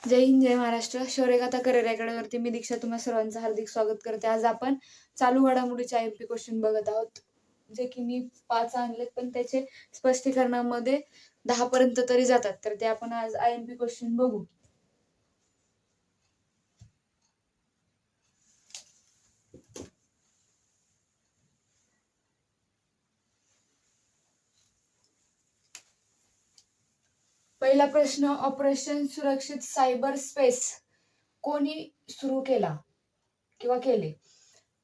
जय हिंद, जय Maharashtra. शौर्यगाथा career अकॅडमीवरती मी दीक्षा तुम्हा सर्वांचं हार्दिक स्वागत करते. आज आपण चालू घडामोडीचे IMP क्वेश्चन बघत आहोत, जे की मी 5 आणलेत, पण त्याचे स्पष्टीकरणामध्ये 10 पर्यंत तरी जातात. तर ते आपण आज IMP क्वेश्चन बघू. पहिला प्रश्न, ऑपरेशन सुरक्षित सायबर स्पेस कोणी सुरू केला किंवा केले?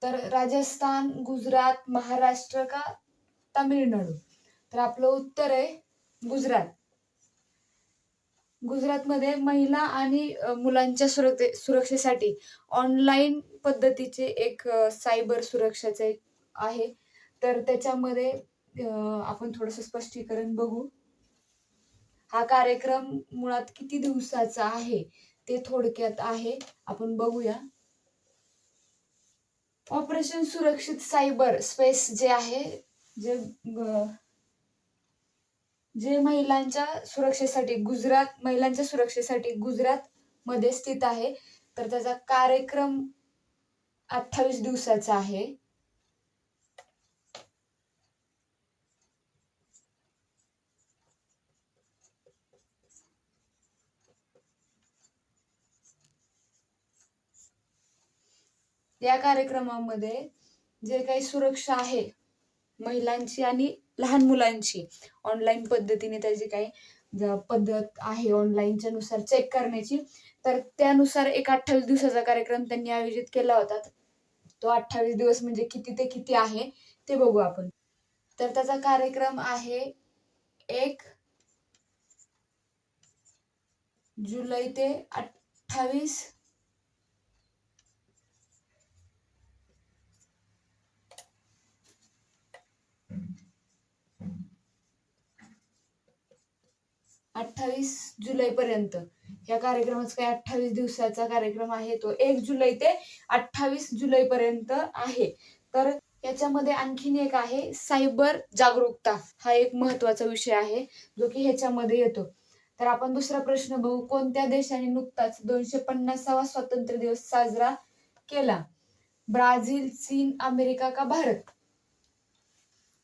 तर राजस्थान, गुजरात, महाराष्ट्र का तामिळनाडू? तर आपलं उत्तर आहे गुजरात. गुजरातमध्ये महिला आणि मुलांच्या सुरक्षेसाठी ऑनलाईन पद्धतीचे एक सायबर सुरक्षाचे आहे. तर त्याच्यामध्ये आपण थोडंसं स्पष्टीकरण बघू. हा कार्यक्रम मुळात किती दिवसाचा आहे ते थोडक्यात आहे, आपण बघूया. ऑपरेशन सुरक्षित सायबर स्पेस जे आहे, जे महिलांच्या सुरक्षेसाठी गुजरात मध्ये स्थित आहे. तर त्याचा कार्यक्रम 28 दिवसाचा आहे. या कार्यक्रमामध्ये जे काही सुरक्षा आहे महिलांची आणि लहान मुलांची, ऑनलाईन पद्धतीने त्याची काही पद्धत आहे ऑनलाईनच्या नुसार चेक करण्याची, तर त्यानुसार एक 28 दिवसाचा कार्यक्रम त्यांनी आयोजित केला होता. तो 28 दिवस म्हणजे किती ते किती आहे ते बघू आपण. तर त्याचा कार्यक्रम आहे 1 जुलै ते 28 जुलै पर्यंत. या कार्यक्रमाचा काही 28 दिवसाचा कार्यक्रम आहे. तो 1 जुलै ते 28 जुलै पर्यंत आहे. तर याच्यामध्ये आणखीन एक आहे सायबर जागरूकता. हा एक महत्वाचा विषय आहे जो की ह्याच्यामध्ये येतो. तर आपण दुसरा प्रश्न बघू. कोणत्या देशाने नुकताच 250वा स्वातंत्र्य दिवस साजरा केला? ब्राझील, चीन, अमेरिका का भारत?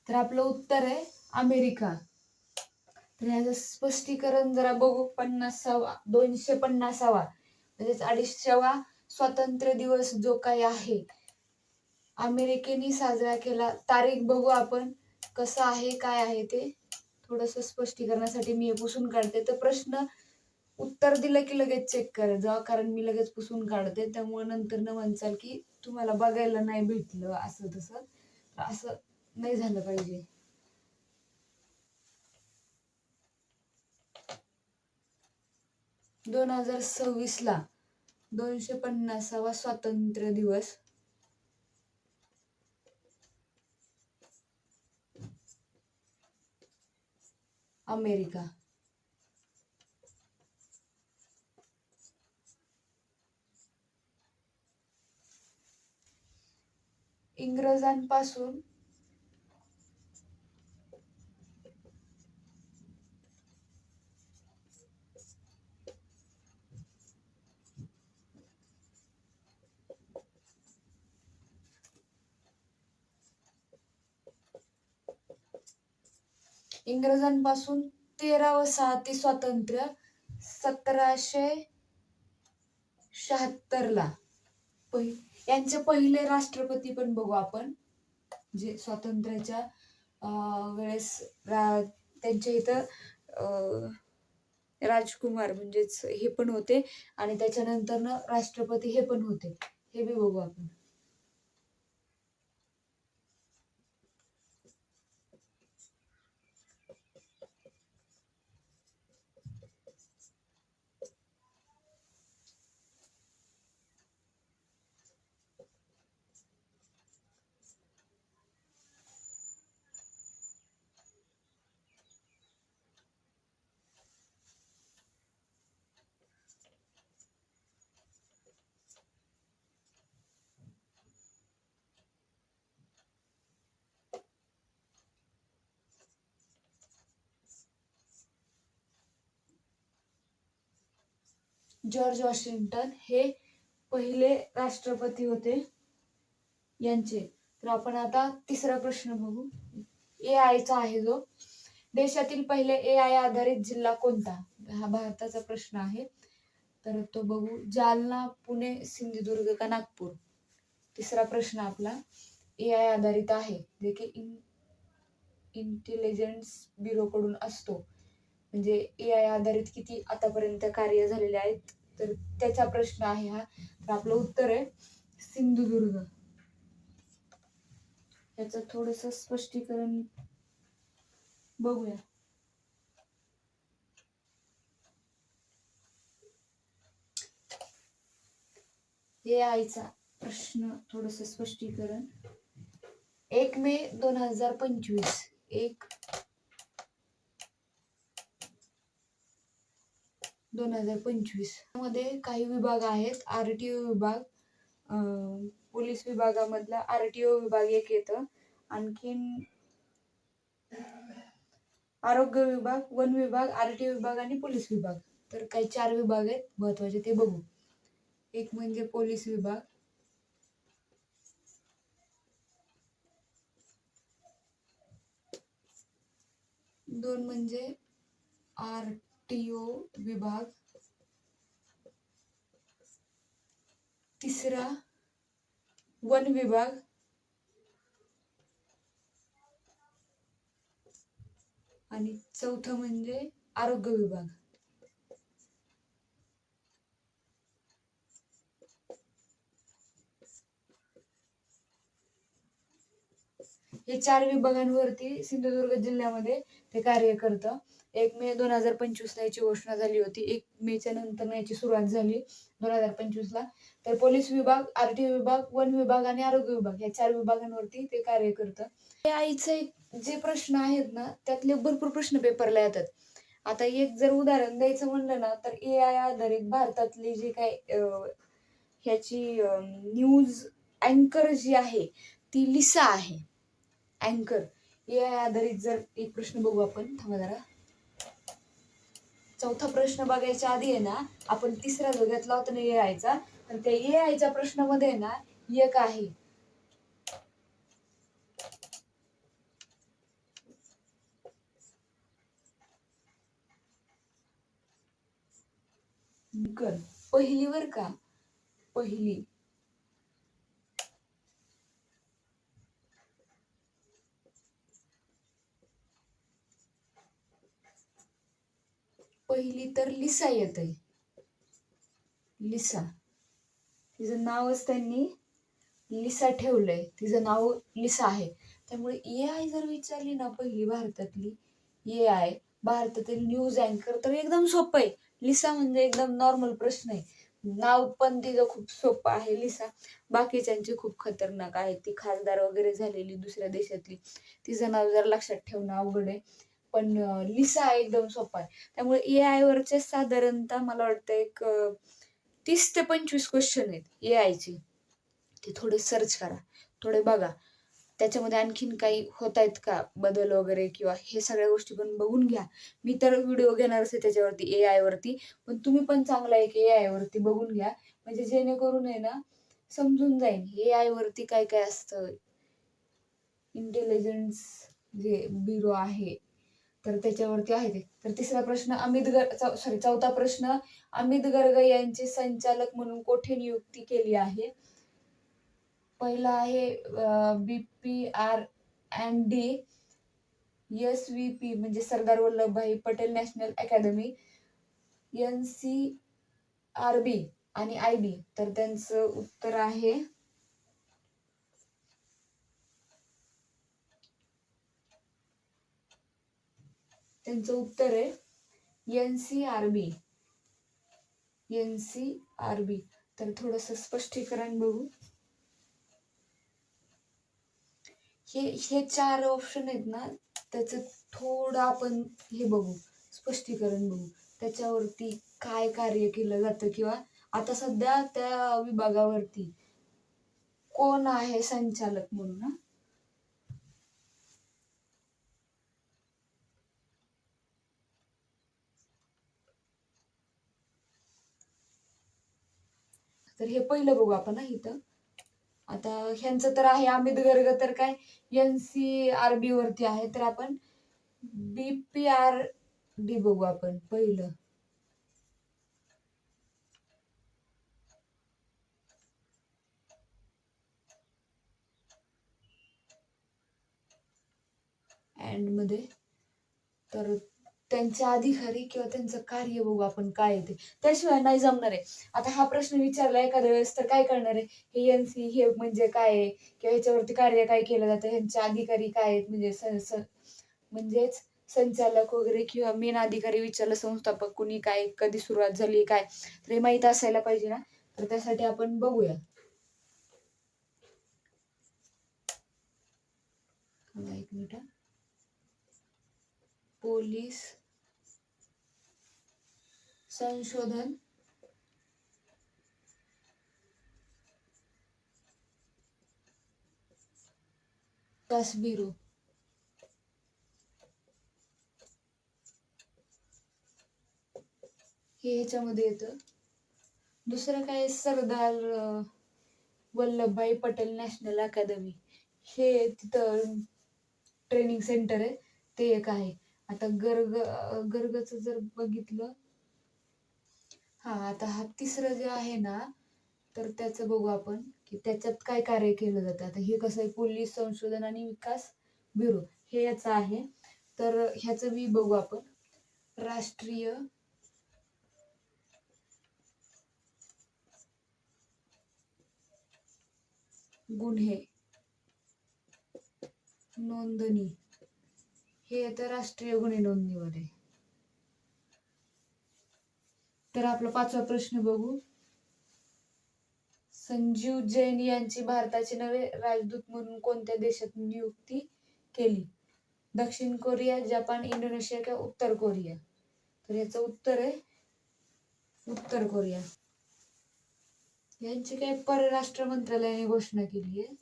तर आपलं उत्तर आहे अमेरिका. तर ह्याचं स्पष्टीकरण जरा बघू. 250वा म्हणजेच 250वा स्वातंत्र्य दिवस जो काही आहे अमेरिकेने साजरा केला. तारीख बघू आपण कसं आहे काय आहे ते. थोडस स्पष्टीकरणासाठी मी हे पुसून काढते. तर प्रश्न उत्तर दिलं की लगेच चेक करा जा, कारण मी लगेच पुसून काढते. त्यामुळे नंतर न म्हणचाल की तुम्हाला बघायला नाही भेटलं असं तसं. असं नाही झालं पाहिजे. 2026 ला 250वा स्वातंत्र्य दिवस अमेरिका. इंग्रजांपासून इंग्रजांपासून 13 वसाहती स्वातंत्र्य 1776 ला. यांचे पहिले राष्ट्रपती पण बघू आपण, जे स्वातंत्र्याच्या वेळेस त्यांच्या इथं राजकुमार म्हणजेच हे पण होते आणि त्याच्यानंतर राष्ट्रपती हे पण होते. हे बी बघू आपण. जॉर्ज वॉशिंग्टन हे पहिले राष्ट्रपती होते यांचे. तर आपण आता तिसरा प्रश्न बघू. AI आहे जो. देशातील पहिले AI आधारित जिल्हा कोणता? हा भारताचा प्रश्न आहे. तर तो बघू. जालना, पुणे, सिंधुदुर्ग का नागपूर? तिसरा प्रश्न आपला AI आधारित आहे, जे की इंटेलिजन्स ब्युरो कडून असतो. म्हणजे AI आधारित किती आतापर्यंत कार्य झालेले आहेत, तर त्याचा प्रश्न आहे हा. तर आपलं उत्तर आहे सिंधुदुर्ग. याचं थोडस स्पष्टीकरण बघूया. AIचा प्रश्न थोडस स्पष्टीकरण. 1 मे 2025 मध्ये काही विभाग आहेत. RTO विभाग, पोलीस विभागामधला RTO विभाग एक येतं. आणखीन आरोग्य विभाग, वन विभाग, RTO विभाग आणि पोलीस विभाग. तर काही 4 विभाग आहेत महत्वाचे, ते बघू. एक म्हणजे पोलीस विभाग, दोन म्हणजे RTO विभाग, तिसरा वन विभाग, आणि चौथं म्हणजे आरोग्य विभाग. हे 4 विभागांवरती सिंधुदुर्ग जिल्ह्यामध्ये ते कार्य करतं. 1 मे 2025 ला याची घोषणा झाली होती. 1 मेच्या नंतर याची सुरुवात झाली 2025 ला. तर पोलीस विभाग, RTO विभाग, वन विभाग आणि आरोग्य विभाग या 4 विभागांवरती ते कार्य करतं. AIचे जे प्रश्न आहेत ना, त्यातले भरपूर प्रश्न पेपरला येतात. आता एक जर उदाहरण द्यायचं म्हणलं ना, तर AI आधारित भारतातली जे काय ह्याची न्यूज अँकर जी आहे ती लिसा आहे. अँकर AI आधारित जर एक प्रश्न बघू आपण, थांबा जरा. चौथा प्रश्न बघायच्या आधी आहे ना, आपण तिसरा जो घेतला होता ना AIचा, तर त्या AIच्या प्रश्नामध्ये आहे ना एक आहे पहिली, बर का, पहिली. पहिली तर लिसा येत आहे. लिसा, तिचं नावच त्यांनी लिसा ठेवलंय. तिचं नाव लिसा आहे. त्यामुळे AI जर विचारली ना पहिली भारतातली AI भारतातील न्यूज अँकर, तर एकदम सोपं आहे. लिसा म्हणजे एकदम नॉर्मल प्रश्न आहे. नाव पण तिचं खूप सोपं आहे लिसा. बाकीच्यांची खूप खतरनाक आहे. ती खासदार वगैरे झालेली दुसऱ्या देशातली, तिचं नाव जर लक्षात ठेवणं अवघड आहे. पण लिसा एकदम सोपा आहे. त्यामुळे AI वरचे साधारणतः मला वाटतं एक 30 ते 25 क्वेश्चन आहेत AIचे. ते थोडे सर्च करा, थोडे बघा, त्याच्यामध्ये आणखीन काही होत आहेत का बदल वगैरे, किंवा हे सगळ्या गोष्टी पण बघून घ्या. मी तर व्हिडिओ घेणारच आहे त्याच्यावरती AI वरती, पण तुम्ही पण चांगला एक AI वरती बघून घ्या, म्हणजे जेणेकरून आहे ना समजून जाईल AI वरती काय काय असतं. इंटेलिजन्स जे ब्युरो आहे तर त्याच्यावरती आहे ते. तर तिसरा प्रश्न चौथा प्रश्न, अमित गर्ग यांची संचालक म्हणून कोठे नियुक्ती केली आहे? पहिला आहे BPR&D, SVP म्हणजे Sardar Vallabhbhai Patel national academy, NCRB आणि IB. तर त्यांचं उत्तर आहे NCRB. तर थोडस स्पष्टीकरण बघू. हे 4 ऑप्शन आहेत ना, त्याचं थोडं आपण हे बघू, स्पष्टीकरण बघू, त्याच्यावरती काय कार्य केलं जातं, किंवा आता सध्या त्या विभागावरती कोण आहे संचालक म्हणून. तर हे पहिलं बघू आपण ना इथं. आता ह्यांचं तर आहे अमित गर्ग, तर काय NCRB वरती आहे. तर आपण BPRD बघू आपण पहिलं. अँड मध्ये तर त्यांचे अधिकारी किंवा त्यांचं कार्य बघू आपण काय आहे ते, त्याशिवाय नाही जमणार आहे. आता हा प्रश्न विचारला एखाद्या वेळेस तर काय करणार आहे, हे NC हे म्हणजे काय आहे किंवा ह्याच्यावरती कार्य काय केलं जातं, ह्यांचे अधिकारी काय आहेत, म्हणजे म्हणजेच संचालक वगैरे किंवा मेन अधिकारी विचारलं, संस्थापक कुणी, काय, कधी सुरुवात झाली, काय, तर हे माहीत असायला पाहिजे ना. तर त्यासाठी आपण बघूया. एक मिनिट. पोलीस संशोधन विकास ब्युरो, हे ह्याच्यामध्ये येतं. दुसरं काय, सरदार वल्लभभाई पटेल नॅशनल अकादमी, हे तिथं ट्रेनिंग सेंटर आहे, ते एक आहे. आता गर्गचं जर बघितलं, हा आता हा तिसरं जे आहे ना, तर त्याचं बघू आपण की त्याच्यात काय कार्य केलं जातं. आता हे कसं आहे, पोलीस संशोधन आणि विकास ब्युरो हे याचं आहे. तर ह्याचं बी बघू आपण. राष्ट्रीय गुन्हे नोंदणी, हे येतं राष्ट्रीय गुन्हे नोंदणीमध्ये. तर आपला 5वा प्रश्न बघू. संजीव जैन यांची भारताचे नवे राजदूत म्हणून कोणत्या देशात नियुक्ती केली? दक्षिण कोरिया, जपान, इंडोनेशिया किंवा उत्तर कोरिया? तर याचं उत्तर आहे उत्तर कोरिया. यांची काय परराष्ट्र मंत्रालयाने घोषणा केली आहे.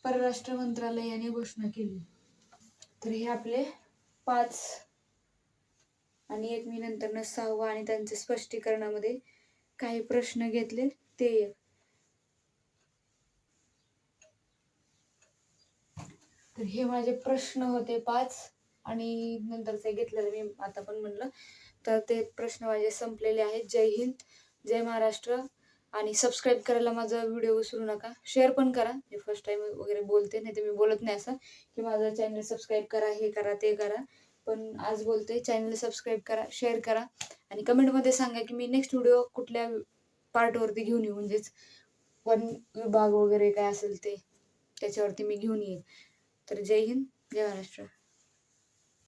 परराष्ट्र मंत्रालयाने घोषणा केली. तर हे आपले 5 आणि एक मी नंतर 6वा आणि त्यांच्या स्पष्टीकरणामध्ये काही प्रश्न घेतले ते. तर हे माझे प्रश्न होते 5 आणि नंतरचे घेतलेले मी आता पण म्हणलं. तर ते प्रश्न माझे संपलेले आहेत. जय हिंद, जय महाराष्ट्र. आणि सबस्क्राईब करायला माझा व्हिडिओ विसरू नका. शेअर पण करा. मी फर्स्ट टाइम वगैरे बोलते, नाही तर मी बोलत नाही असं की माझं चॅनल सबस्क्राईब करा, हे करा, ते करा. पण आज बोलते, चॅनल सबस्क्राईब करा, शेअर करा आणि कमेंटमध्ये सांगा की मी नेक्स्ट व्हिडिओ कुठल्या पार्टवरती घेऊन येऊ, म्हणजेच वन विभाग वगैरे काय असेल ते त्याच्यावरती मी घेऊन येईन. तर जय हिंद, जय महाराष्ट्र.